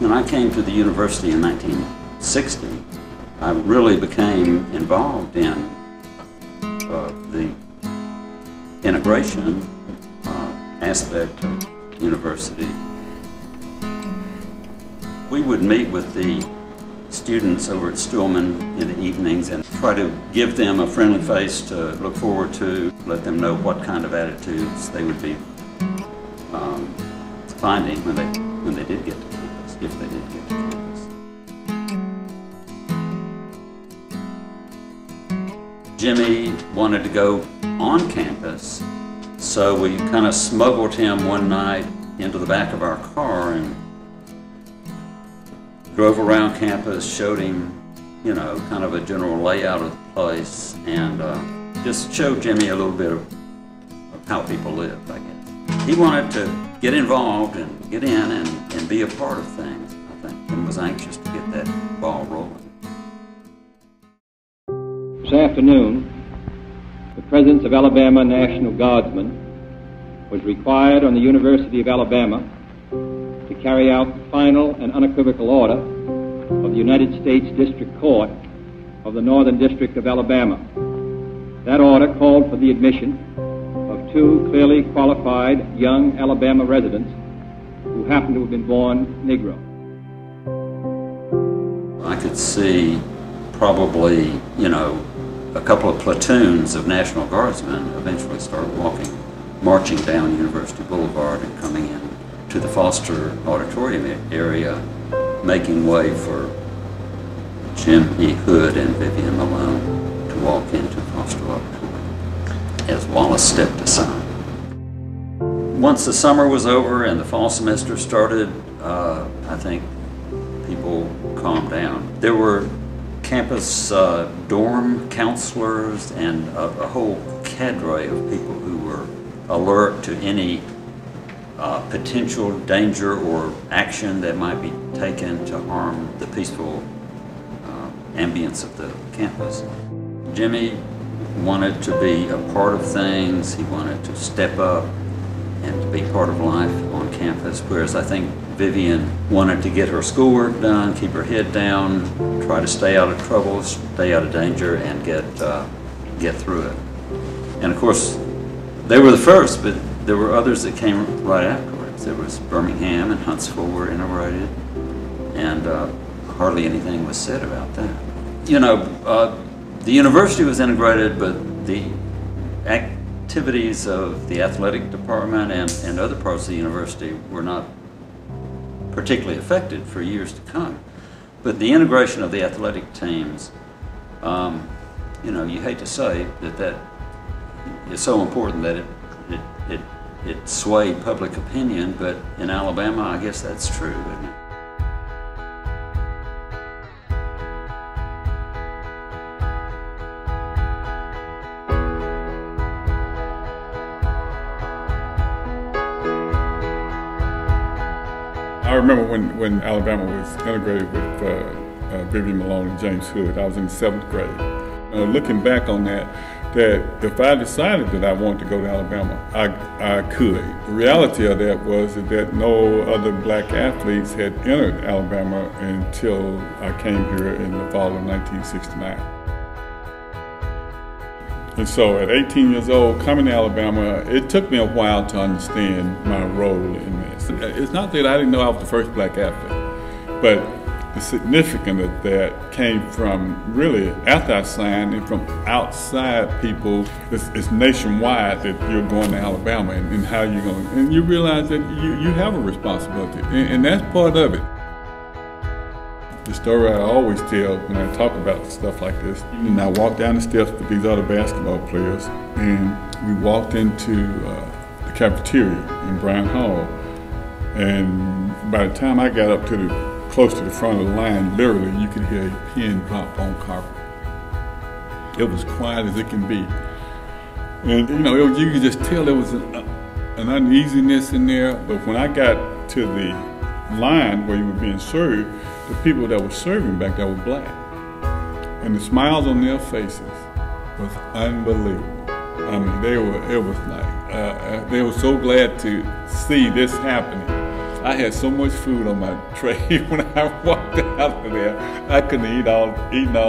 When I came to the university in 1960, I really became involved in the integration aspect of the university. We would meet with the students over at Stillman in the evenings and try to give them a friendly face to look forward to, let them know what kind of attitudes they would be finding when they did get to campus, if they did get to campus. Jimmy wanted to go on campus, so we kind of smuggled him one night into the back of our car and drove around campus, showed him, you know, kind of a general layout of the place, and just showed Jimmy a little bit of how people lived, I guess. He wanted to get involved and get in and be a part of things, I think, and was anxious to get that ball rolling. This afternoon, the presence of Alabama National Guardsmen was required on the University of Alabama to carry out the final and unequivocal order of the United States District Court of the Northern District of Alabama. That order called for the admission of two clearly qualified young Alabama residents who happened to have been born Negro. I could see probably, you know, a couple of platoons of National Guardsmen eventually start marching down University Boulevard and coming in to the Foster Auditorium area, making way for Jimmy Hood and Vivian Malone to walk into Foster Auditorium as Wallace stepped aside. Once the summer was over and the fall semester started, I think people calmed down. There were campus dorm counselors and a whole cadre of people who were alert to any potential danger or action that might be taken to harm the peaceful ambience of the campus. Jimmy wanted to be a part of things. He wanted to step up and to be part of life on campus, whereas I think Vivian wanted to get her schoolwork done, keep her head down, try to stay out of trouble, stay out of danger, and get through it. And of course, they were the first, but there were others that came right afterwards. There was Birmingham and Huntsville were integrated, and hardly anything was said about that. You know, the university was integrated, but the activities of the athletic department and other parts of the university were not particularly affected for years to come. But the integration of the athletic teams, you know, you hate to say that is so important that it swayed public opinion, but in Alabama, I guess that's true, isn't it? I remember when Alabama was integrated with Vivian Malone and James Hood. I was in the 7th grade. Looking back on that if I decided that I wanted to go to Alabama, I could. The reality of that was that no other black athletes had entered Alabama until I came here in the fall of 1969. And so at 18 years old, coming to Alabama, it took me a while to understand my role in this. It's not that I didn't know I was the first black athlete, but the significance of that came from really after I signed and from outside people. It's nationwide that you're going to Alabama and how you're going, and you realize that you have a responsibility, and that's part of it. The story I always tell when I talk about stuff like this, and I walked down the steps with these other basketball players, and we walked into the cafeteria in Bryant Hall, and by the time I got up to close to the front of the line, literally you could hear a pin drop on carpet. It was quiet as it can be, and you know you could just tell there was an uneasiness in there. But when I got to the line where you were being served, the people that were serving back there were black, and the smiles on their faces was unbelievable. I mean, it was like they were so glad to see this happening. I had so much food on my tray when I walked out of there. I couldn't eat all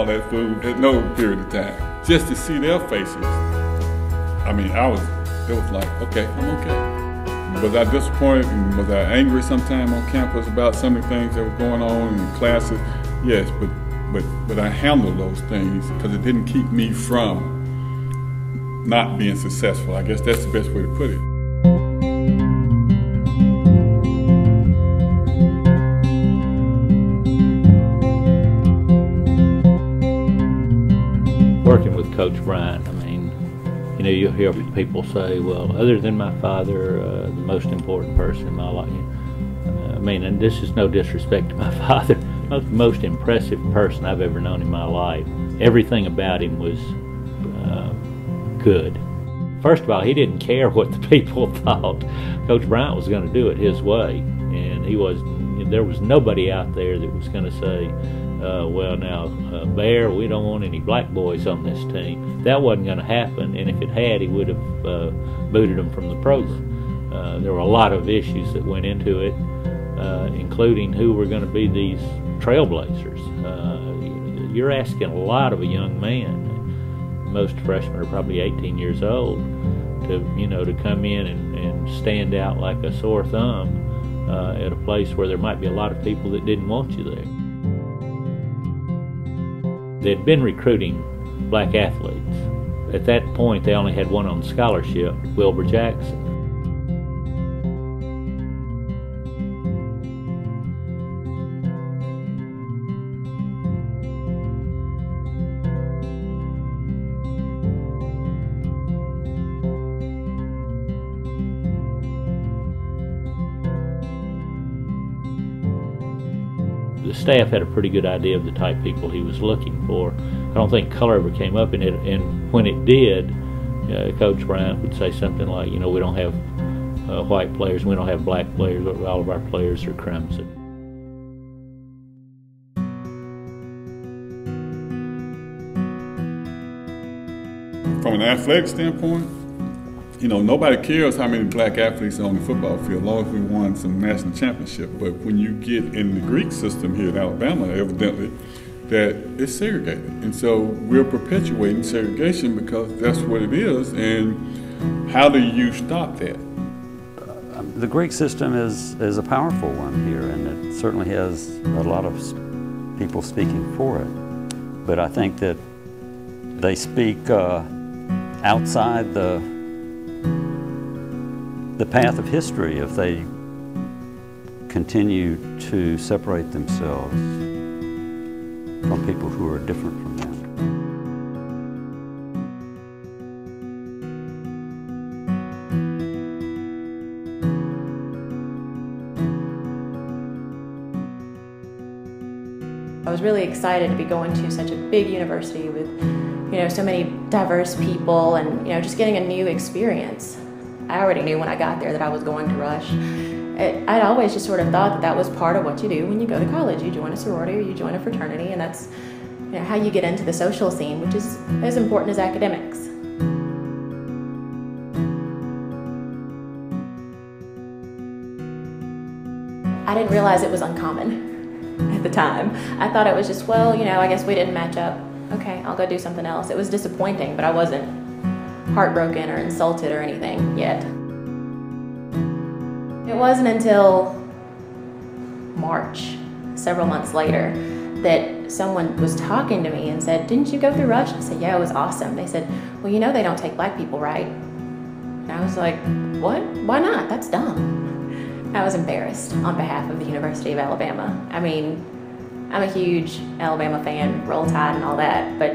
that food at no period of time. Just to see their faces, I mean, it was like, okay, I'm okay. Was I disappointed and was I angry sometime on campus about some of the things that were going on in classes? Yes, but I handled those things because it didn't keep me from not being successful. I guess that's the best way to put it. Working with Coach Bryant, I mean, you know, you'll hear people say, well, other than my father, the most important person in my life. I mean, and this is no disrespect to my father, the most impressive person I've ever known in my life. Everything about him was good. First of all, he didn't care what the people thought. Coach Bryant was going to do it his way, and there was nobody out there that was going to say, well now, Bear, we don't want any black boys on this team. That wasn't going to happen, and if it had, he would have booted them from the program. There were a lot of issues that went into it, including who were going to be these trailblazers. You're asking a lot of a young man. Most freshmen are probably 18 years old to come in and stand out like a sore thumb at a place where there might be a lot of people that didn't want you there. They'd been recruiting black athletes. At that point, they only had one on scholarship, Wilbur Jackson. The staff had a pretty good idea of the type of people he was looking for. I don't think color ever came up in it, and when it did, Coach Bryant would say something like, you know, we don't have white players, we don't have black players, all of our players are crimson. From an athletic standpoint, you know, nobody cares how many black athletes are on the football field, as long as we won some national championship. But when you get in the Greek system here in Alabama, evidently, that it's segregated. And so we're perpetuating segregation because that's what it is. And how do you stop that? The Greek system is a powerful one here, and it certainly has a lot of people speaking for it. But I think that they speak outside the path of history if they continue to separate themselves from people who are different from them. I was really excited to be going to such a big university with, you know, so many diverse people and, you know, just getting a new experience. I already knew when I got there that I was going to Rush. I'd always just sort of thought that that was part of what you do when you go to college. You join a sorority or you join a fraternity, and that's, you know, how you get into the social scene, which is as important as academics. I didn't realize it was uncommon at the time. I thought it was just, well, you know, I guess we didn't match up. Okay, I'll go do something else. It was disappointing, but I wasn't heartbroken or insulted or anything yet. It wasn't until March, several months later, that someone was talking to me and said, "Didn't you go through Rush?" I said, "Yeah, it was awesome." They said, "Well, you know they don't take black people, right?" And I was like, "What? Why not? That's dumb." I was embarrassed on behalf of the University of Alabama. I mean, I'm a huge Alabama fan, Roll Tide and all that, but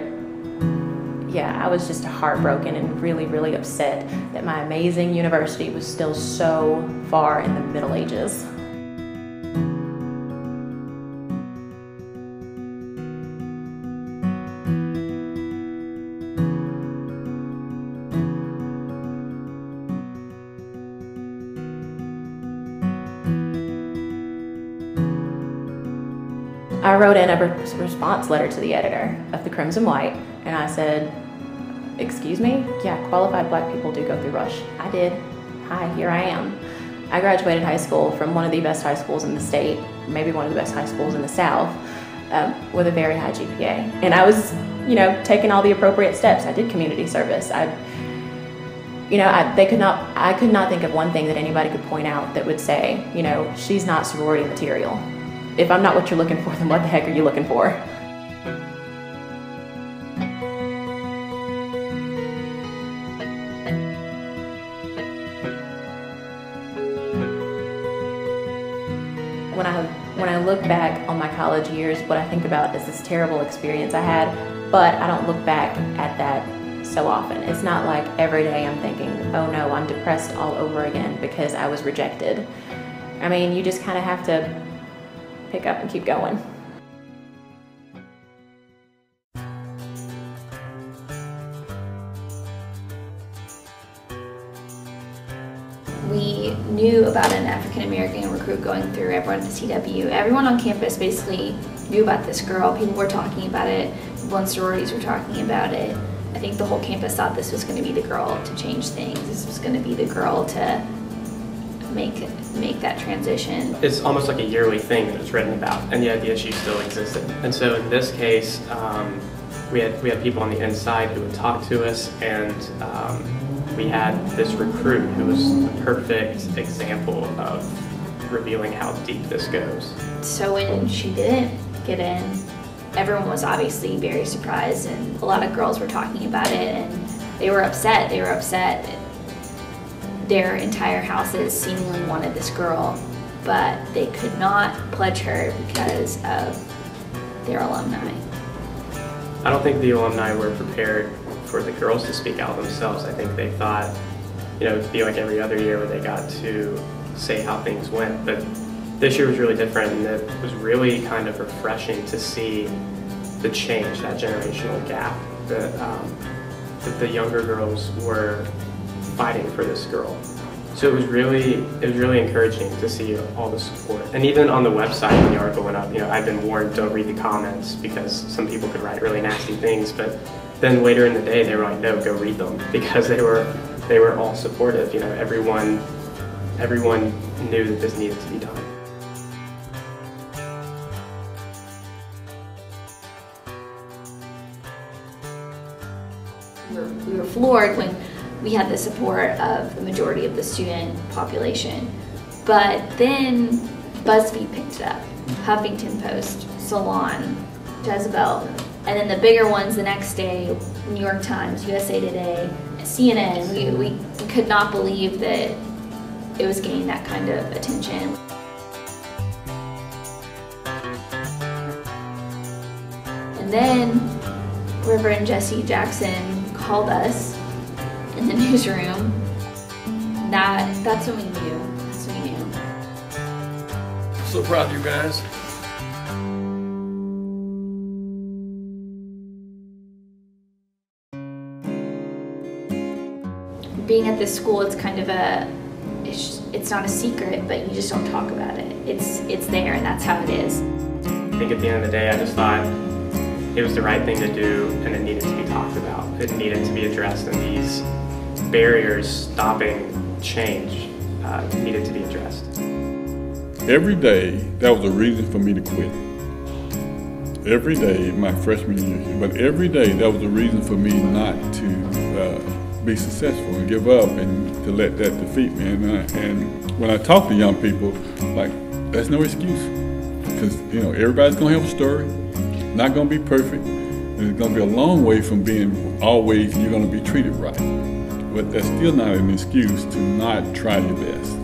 yeah, I was just heartbroken and really, really upset that my amazing university was still so far in the Middle Ages. I wrote in a response letter to the editor of the Crimson White, and I said, "Excuse me? Yeah, qualified black people do go through Rush." I did. Hi, here I am. I graduated high school from one of the best high schools in the state, maybe one of the best high schools in the South, with a very high GPA. And I was, taking all the appropriate steps. I did community service. I could not think of one thing that anybody could point out that would say, she's not sorority material. If I'm not what you're looking for, then what the heck are you looking for? When I look back on my college years, what I think about is this terrible experience I had, but I don't look back at that so often. It's not like every day I'm thinking, oh no, I'm depressed all over again because I was rejected. I mean, you just kind of have to pick up and keep going. We knew about an African-American recruit going through everyone at the CW. Everyone on campus basically knew about this girl. People were talking about it. People in sororities were talking about it. I think the whole campus thought this was going to be the girl to change things. This was going to be the girl to make that transition. It's almost like a yearly thing that it's written about, and the idea she still existed. And so in this case, we had people on the inside who would talk to us, and we had this recruit who was the perfect example of revealing how deep this goes. So when she didn't get in, everyone was obviously very surprised, and a lot of girls were talking about it, and they were upset. They were upset. Their entire houses seemingly wanted this girl, but they could not pledge her because of their alumni. I don't think the alumni were prepared for the girls to speak out themselves. I think they thought, it'd be like every other year where they got to say how things went. But this year was really different, and it was really kind of refreshing to see the change, that generational gap, that the younger girls were fighting for this girl. So it was really encouraging to see all the support. And even on the website when the article went up, I've been warned, don't read the comments because some people could write really nasty things, but then later in the day they were like, no, go read them, because they were all supportive. Everyone knew that this needed to be done. We were floored when we had the support of the majority of the student population. But then BuzzFeed picked it up, Huffington Post, Salon, Jezebel, and then the bigger ones the next day, New York Times, USA Today, CNN. We could not believe that it was getting that kind of attention. And then Reverend Jesse Jackson called us in the newsroom. That's when we knew. That's when we knew. I'm so proud of you guys. Being at this school, it's kind of it's not a secret, but you just don't talk about it. It's there, and that's how it is. I think at the end of the day, I just thought it was the right thing to do, and it needed to be talked about. It needed to be addressed, and these barriers stopping change needed to be addressed. Every day, that was a reason for me to quit. Every day, my freshman year, but every day, that was a reason for me not to be successful and give up and to let that defeat me. And when I talk to young people, like, that's no excuse. Because, everybody's going to have a story, not going to be perfect, and it's going to be a long way from being always you're going to be treated right. But that's still not an excuse to not try your best.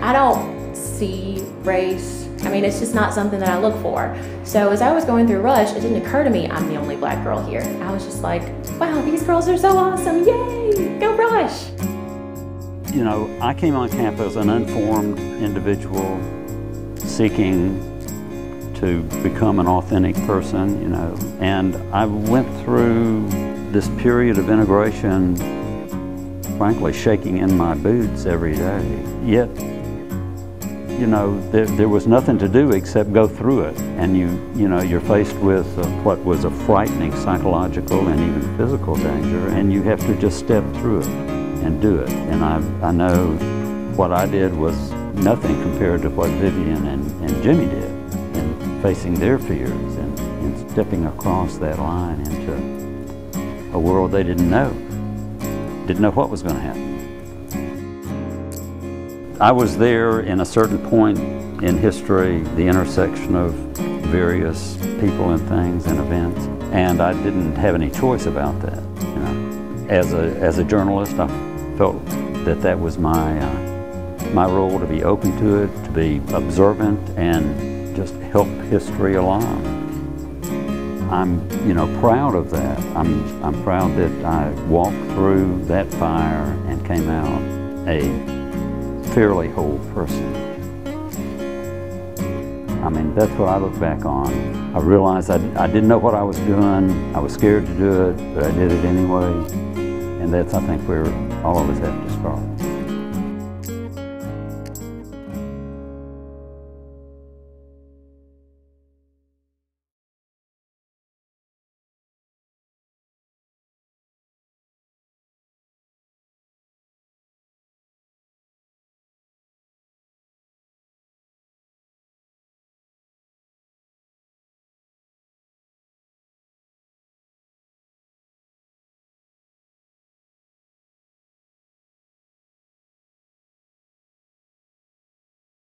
I don't see race. I mean, it's just not something that I look for. So as I was going through Rush, it didn't occur to me I'm the only black girl here. I was just like, wow, these girls are so awesome, yay, go Rush. I came on campus an unformed individual seeking to become an authentic person, and I went through this period of integration, frankly, shaking in my boots every day. Yet, there was nothing to do except go through it. And you're faced with what was a frightening psychological and even physical danger, and you have to just step through it and do it. And I know what I did was nothing compared to what Vivian and Jimmy did in facing their fears and stepping across that line into a world they didn't know what was going to happen. I was there in a certain point in history, the intersection of various people and things and events, and I didn't have any choice about that. You know, as a journalist, I felt that was my role, to be open to it, to be observant, and just help history along. I'm, proud of that. I'm proud that I walked through that fire and came out a fairly whole person. I mean, that's what I look back on. I realized I didn't know what I was doing. I was scared to do it, but I did it anyway. And that's, I think, where all of us have to start.